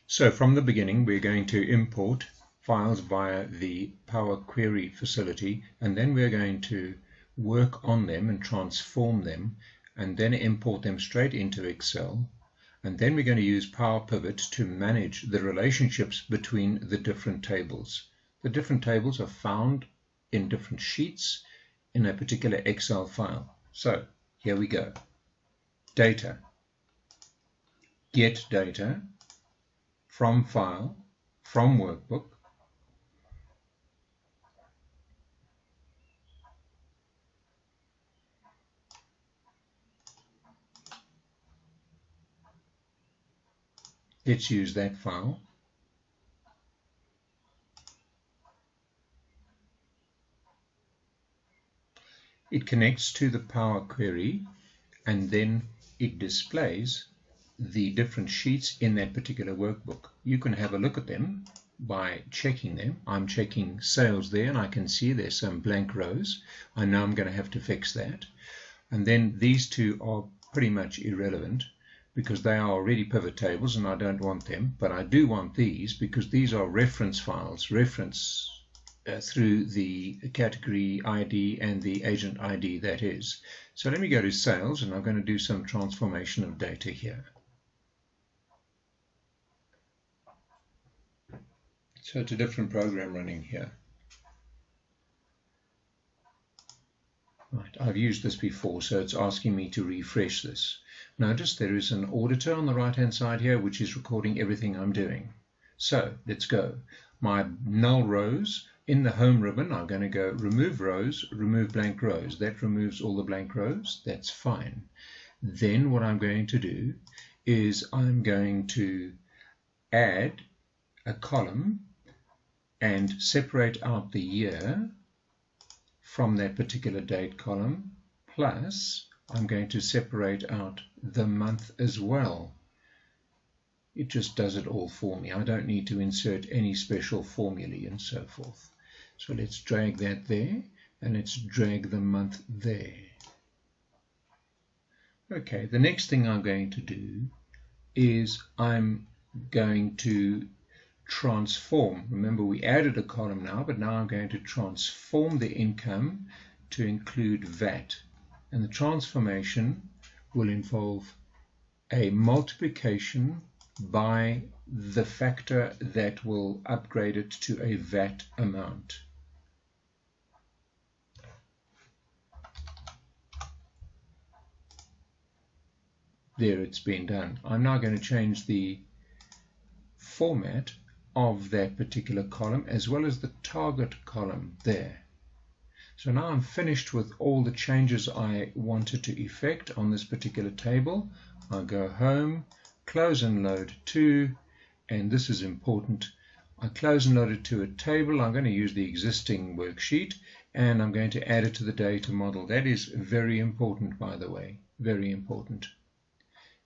So from the beginning, we're going to import files via the Power Query facility, and then we're going to work on them and transform them, and then import them straight into Excel. And then we're going to use PowerPivot to manage the relationships between the different tables. The different tables are found in different sheets in a particular Excel file. So here we go. Data. Get data from file, from workbook. Let's use that file. It connects to the Power Query, and then it displays the different sheets in that particular workbook. You can have a look at them by checking them. I'm checking sales there, and I can see there's some blank rows. I know I'm going to have to fix that. And then these two are pretty much irrelevant because they are already pivot tables and I don't want them, but I do want these because these are reference files, through the category ID and the agent ID, that is. So let me go to sales, and I'm going to do some transformation of data here. So it's a different program running here. Right, I've used this before, so it's asking me to refresh this. Notice there is an auditor on the right hand side here which is recording everything I'm doing. So let's go. My null rows, in the home ribbon I'm going to go remove rows, remove blank rows. That removes all the blank rows. That's fine. Then what I'm going to do is I'm going to add a column and separate out the year from that particular date column, plus I'm going to separate out the month as well. It just does it all for me. I don't need to insert any special formulae and so forth. So let's drag that there, and let's drag the month there. Okay, the next thing I'm going to do is I'm going to transform. Remember, we added a column now, but now I'm going to transform the income to include VAT. And the transformation will involve a multiplication by the factor that will upgrade it to a VAT amount. There, it's been done. I'm now going to change the format of that particular column as well as the target column there. So now I'm finished with all the changes I wanted to effect on this particular table. I'll go home, close and load to, and this is important. I close and load it to a table. I'm going to use the existing worksheet and I'm going to add it to the data model. That is very important, by the way, very important,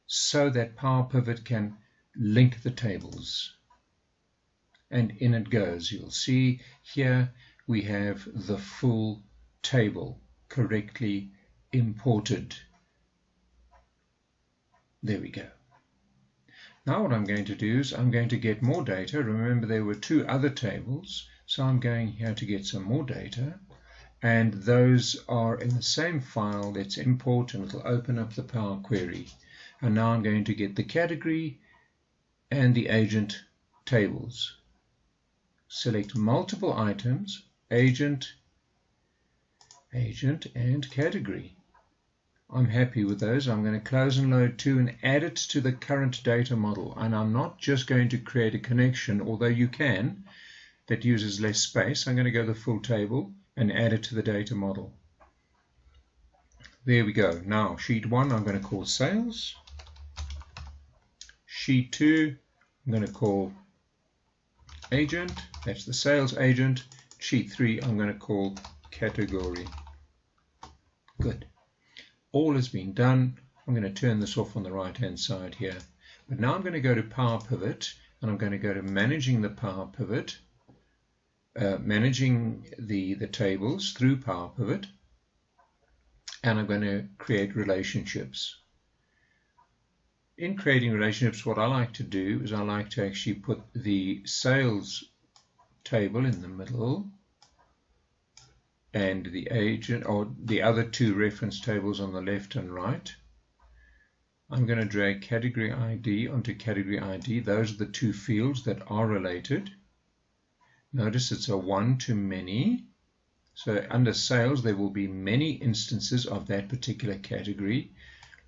so that PowerPivot can link the tables. And in it goes. You'll see here we have the full table correctly imported. There we go. Now what I'm going to do is I'm going to get more data. Remember, there were two other tables, so I'm going here to get some more data, and those are in the same file. Let's import, and it'll open up the Power Query. And now I'm going to get the category and the agent tables. Select multiple items, agent, and category. I'm happy with those. I'm going to close and load to and add it to the current data model. And I'm not just going to create a connection, although you can, that uses less space. I'm going to go to the full table and add it to the data model. There we go. Now, sheet 1 I'm going to call sales. Sheet 2 I'm going to call agent. That's the sales agent. Sheet 3 I'm going to call category. Good. All has been done. I'm going to turn this off on the right hand side here. But now I'm going to go to PowerPivot, and I'm going to go to managing the PowerPivot, managing the tables through PowerPivot, and I'm going to create relationships. In creating relationships, what I like to do is I like to actually put the sales table in the middle and the agent, or the other two reference tables on the left and right. I'm going to drag category ID onto category ID. Those are the two fields that are related. Notice it's a one-to-many. So under sales, there will be many instances of that particular category.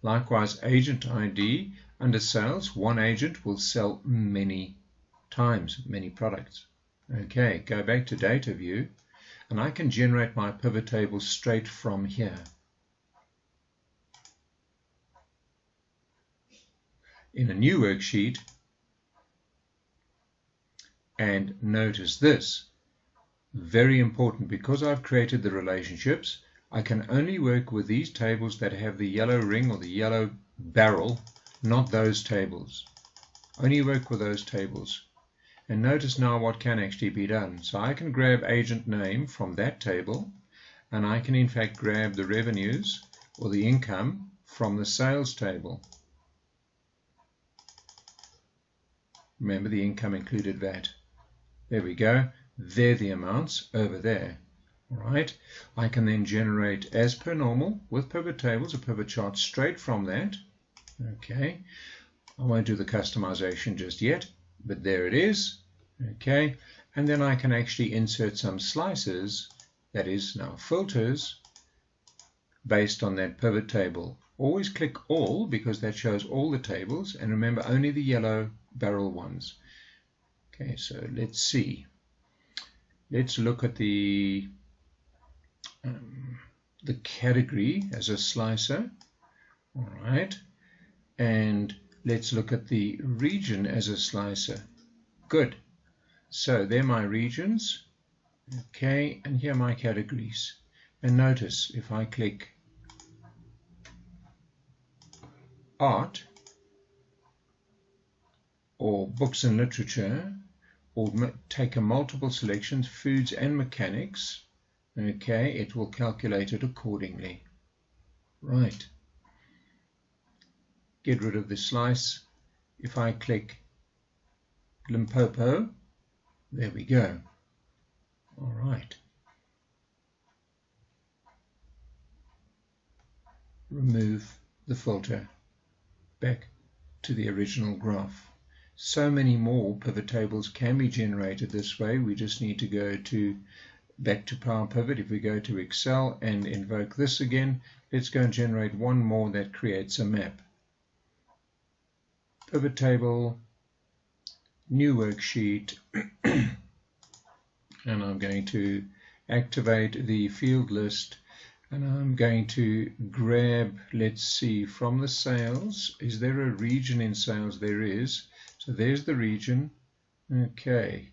Likewise, agent ID, under sales, one agent will sell many times, many products. Okay, go back to data view, and I can generate my pivot table straight from here. In a new worksheet, and notice this, very important, because I've created the relationships, I can only work with these tables that have the yellow ring or the yellow barrel, not those tables. Only work with those tables. And notice now what can actually be done. So I can grab agent name from that table, and I can in fact grab the revenues or the income from the sales table. Remember, the income included VAT. There we go. They're the amounts over there. All right. I can then generate, as per normal, with pivot tables, a pivot chart straight from that. Okay. I won't do the customization just yet, but there it is. Okay. And then I can actually insert some slices, that is now filters, based on that pivot table. Always click all, because that shows all the tables, and remember, only the yellow barrel ones. Okay, so let's see. Let's look at the category as a slicer. All right, and let's look at the region as a slicer. Good. So they're my regions. Okay, and here are my categories. And notice if I click art or books and literature, or take a multiple selections, foods and mechanics, okay, it will calculate it accordingly. Right. Get rid of the slice. If I click Limpopo, there we go. All right. Remove the filter. Back to the original graph. So many more pivot tables can be generated this way. We just need to go back to PowerPivot. If we go to Excel and invoke this again, let's go and generate one more that creates a map. Pivot table, new worksheet, and I'm going to activate the field list, and I'm going to grab, let's see, from the sales, is there a region in sales? There is. So there's the region. Okay.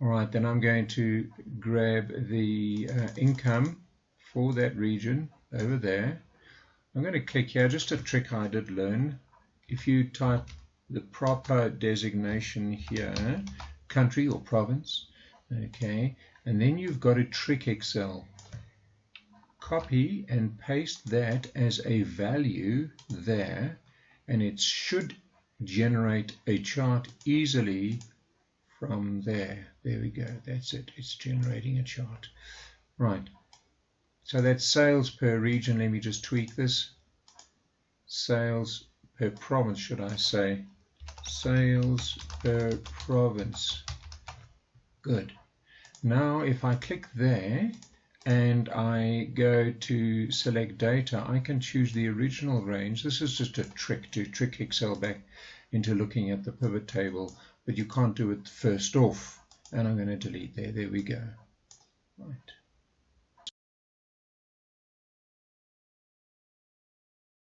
All right, then I'm going to grab the income for that region over there. I'm going to click here, just a trick I did learn. If you type the proper designation here, country or province, okay, and then you've got to trick Excel. Copy and paste that as a value there, and it should generate a chart easily from there. There we go. That's it. It's generating a chart. Right. So that's sales per region. Let me just tweak this. Sales per province, should I say. Sales per province. Good. Now if I click there and I go to select data, I can choose the original range. This is just a trick to trick Excel back into looking at the pivot table, but you can't do it first off. And I'm going to delete there. There we go. Right.